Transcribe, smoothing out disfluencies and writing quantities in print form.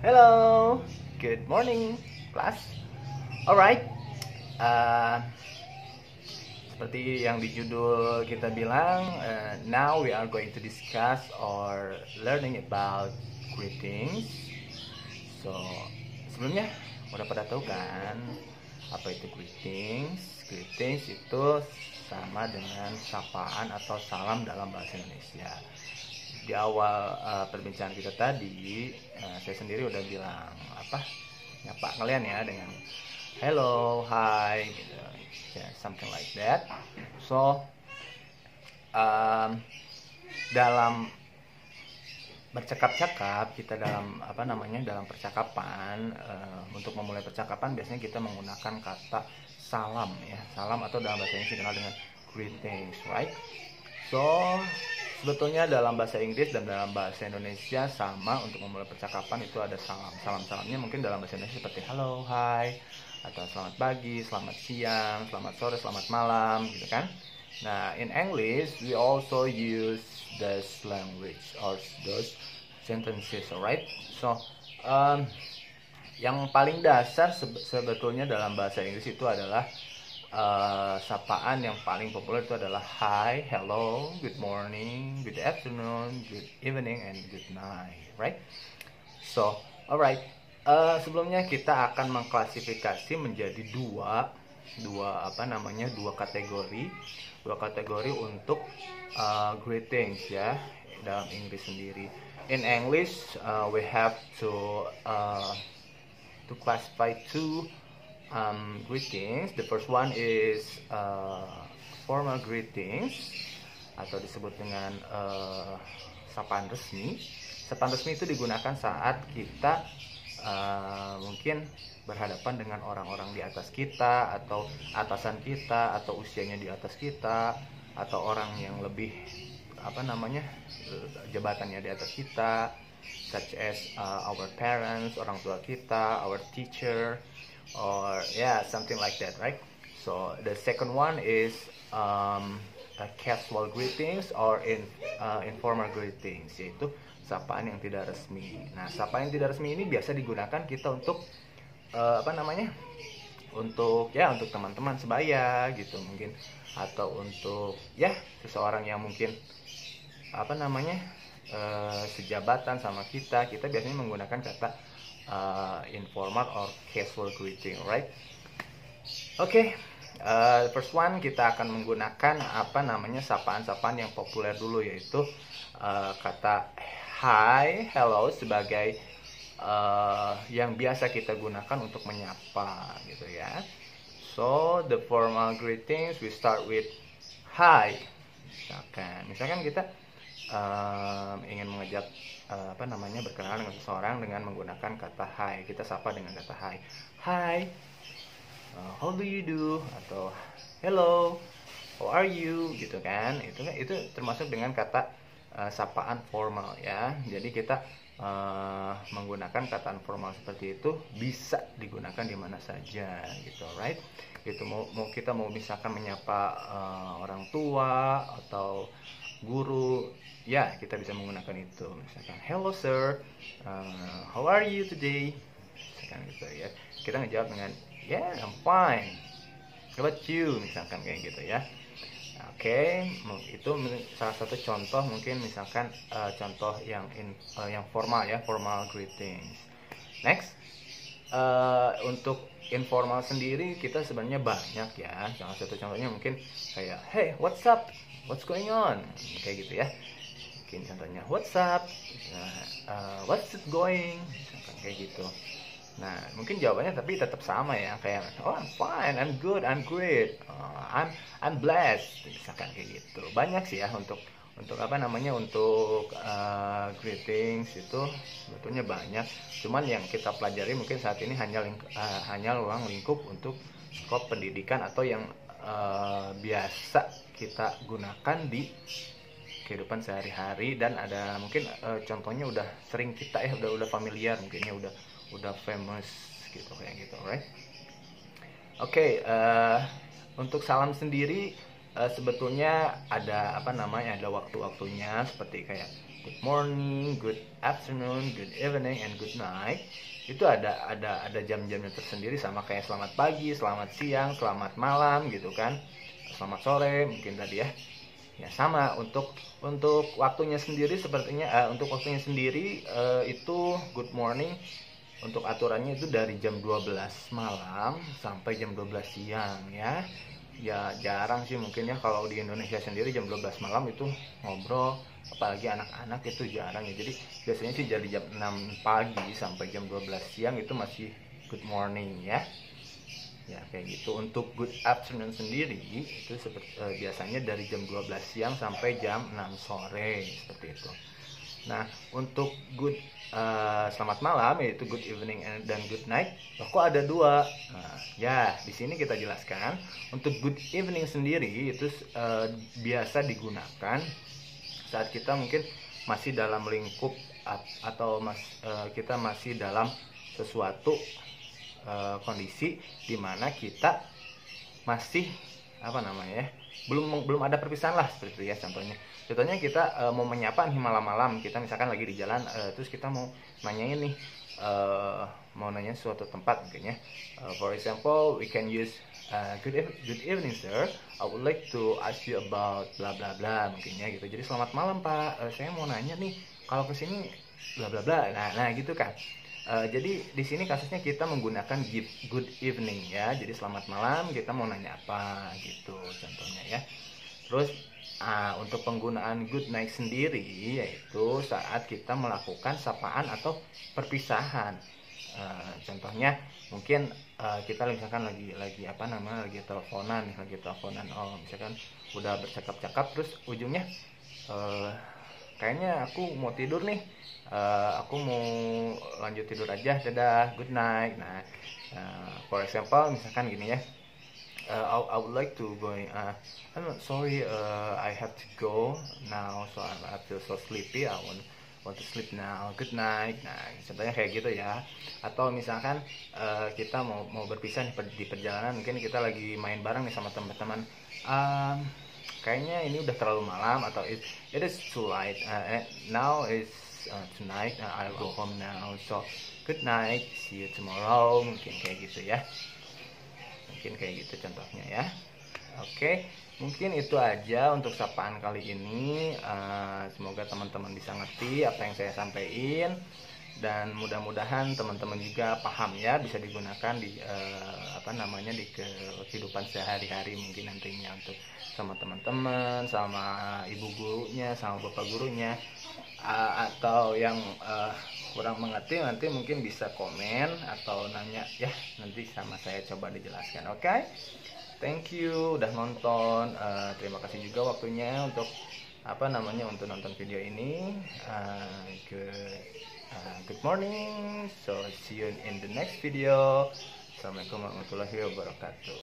Hello, good morning, class. Alright, uh, seperti yang di judul kita bilang, now we are going to discuss or learning about greetings. So, sebelumnya udah pada tahu kan apa itu greetings? Greetings itu sama dengan sapaan atau salam dalam bahasa Indonesia. Di awal perbincangan kita tadi, saya sendiri udah bilang apa, nyapa kalian ya dengan hello, hi, gitu, yeah, something like that. So dalam bercakap-cakap kita dalam dalam percakapan, untuk memulai percakapan biasanya kita menggunakan kata salam ya, salam atau dalam bahasa Inggris dikenal dengan greetings, right? So sebetulnya dalam bahasa Inggris dan dalam bahasa Indonesia sama, untuk memulai percakapan itu ada salam. Salam-salamnya mungkin dalam bahasa Indonesia seperti hello, hi, atau selamat pagi, selamat siang, selamat sore, selamat malam, gitu kan. Nah, in English we also use this language or those sentences, alright? So, yang paling dasar sebetulnya dalam bahasa Inggris itu adalah sapaan yang paling populer itu adalah hi, hello, good morning, good afternoon, good evening, and good night, right? So, alright. Sebelumnya kita akan mengklasifikasi menjadi dua kategori untuk greetings ya dalam Inggris sendiri. In English, we have to classify two greetings. The first one is formal greetings atau disebut dengan sapaan resmi. Sapaan resmi itu digunakan saat kita mungkin berhadapan dengan orang-orang di atas kita, atau atasan kita, atau usianya di atas kita, atau orang yang lebih jabatannya di atas kita, such as our parents, orang tua kita, our teacher, or yeah, something like that, right? So the second one is casual greetings or informal greetings, yaitu sapaan yang tidak resmi. Nah, sapaan yang tidak resmi ini biasa digunakan kita untuk untuk teman-teman sebaya gitu mungkin, atau untuk ya seseorang yang mungkin sejabatan sama kita biasanya menggunakan kata informal or casual greeting, right? Okay, first one kita akan menggunakan sapaan-sapaan yang populer dulu, yaitu kata hi, hello sebagai yang biasa kita gunakan untuk menyapa gitu ya. So the formal greetings we start with hi. Misalkan kita ingin mengajak berkenalan dengan seseorang dengan menggunakan kata hi, kita sapa dengan kata hi. Hi, how do you do? Atau hello, how are you? Gitu kan. Itu termasuk dengan kata sapaan formal ya. Jadi kita menggunakan kata formal seperti itu bisa digunakan di mana saja gitu, right? Itu kita mau misalkan menyapa orang tua atau guru, ya kita bisa menggunakan itu. Misalkan hello sir, how are you today? Misalkan gitu ya. Kita ngejawab dengan yeah, I'm fine. How about you? Misalkan kayak gitu ya. Oke, itu salah satu contoh, mungkin misalkan contoh yang formal ya, formal greetings. Next, untuk informal sendiri kita sebenarnya banyak ya. Salah satu contohnya mungkin kayak hey, what's up? What's going on? Kayak gitu ya. Mungkin contohnya what's up? What's it going? Misalkan kayak gitu. Nah, mungkin jawabannya tapi tetap sama ya, kayak oh I'm fine, I'm good, I'm great, I'm blessed, misalkan kayak gitu. Banyak sih ya untuk greetings itu sebetulnya banyak. Cuman yang kita pelajari mungkin saat ini hanya ruang lingkup untuk skop pendidikan atau yang biasa kita gunakan di kehidupan sehari-hari, dan ada mungkin contohnya udah sering kita udah familiar, mungkinnya udah famous gitu kayak gitu, right? Oke, untuk salam sendiri sebetulnya ada ada waktu-waktunya, seperti kayak good morning, good afternoon, good evening, and good night. Itu ada jam-jamnya tersendiri, sama kayak selamat pagi, selamat siang, selamat malam gitu kan. Selamat sore mungkin tadi ya. Ya sama untuk waktunya sendiri sepertinya untuk waktunya sendiri itu good morning untuk aturannya itu dari jam 12 malam sampai jam 12 siang ya. Ya jarang sih mungkin ya kalau di Indonesia sendiri jam 12 malam itu ngobrol, apalagi anak-anak itu jarang ya. Jadi biasanya sih dari jam 6 pagi sampai jam 12 siang itu masih good morning ya. Ya kayak gitu. Untuk good afternoon sendiri itu biasanya dari jam 12 siang sampai jam 6 sore seperti itu. Nah, untuk good selamat malam yaitu good evening dan good night, kok ada dua. Nah, ya di sini kita jelaskan untuk good evening sendiri itu biasa digunakan saat kita mungkin masih dalam lingkup atau kita masih dalam sesuatu kondisi di mana kita masih belum ada perpisahan lah seperti itu ya. Contohnya kita mau menyapa nih malam-malam, kita misalkan lagi di jalan terus kita mau nanyain nih mau nanya suatu tempat mungkin ya. For example, we can use good evening sir, I would like to ask you about bla bla bla mungkin ya gitu. Jadi selamat malam Pak, saya mau nanya nih kalau kesini bla bla bla. Nah gitu kan. Jadi di sini kasusnya kita menggunakan good evening ya. Jadi selamat malam, kita mau nanya apa gitu contohnya ya. Terus untuk penggunaan good night sendiri yaitu saat kita melakukan sapaan atau perpisahan. Contohnya mungkin kita misalkan lagi teleponan oh misalkan udah bercakap-cakap terus ujungnya kayaknya aku mau tidur nih, aku mau lanjut tidur aja, dadah, good night. Nah, for example misalkan gini ya, I would like to go. I'm sorry, I have to go now, so I feel so sleepy. I want to sleep now. Good night. Nah, contohnya kayak gitu ya. Atau misalkan kita mau berpisah di perjalanan, mungkin kita lagi main bareng nih sama teman-teman. Kayaknya ini udah terlalu malam atau it is too late. Now is tonight. I'll go home now. So good night. See you tomorrow. Mungkin kayak gitu ya. Mungkin kayak gitu contohnya ya. Oke, mungkin itu aja untuk sapaan kali ini. Semoga teman-teman bisa ngerti apa yang saya sampaikan, dan mudah-mudahan teman-teman juga paham ya, bisa digunakan di di kehidupan sehari-hari mungkin nantinya untuk sama teman-teman, sama ibu gurunya, sama bapak gurunya, atau yang kurang mengerti nanti mungkin bisa komen atau nanya ya, nanti sama saya coba dijelaskan. Oke? Thank you udah nonton. Terima kasih juga waktunya untuk untuk nonton video ini. Good morning. So see you in the next video. Assalamualaikum warahmatullahi wabarakatuh.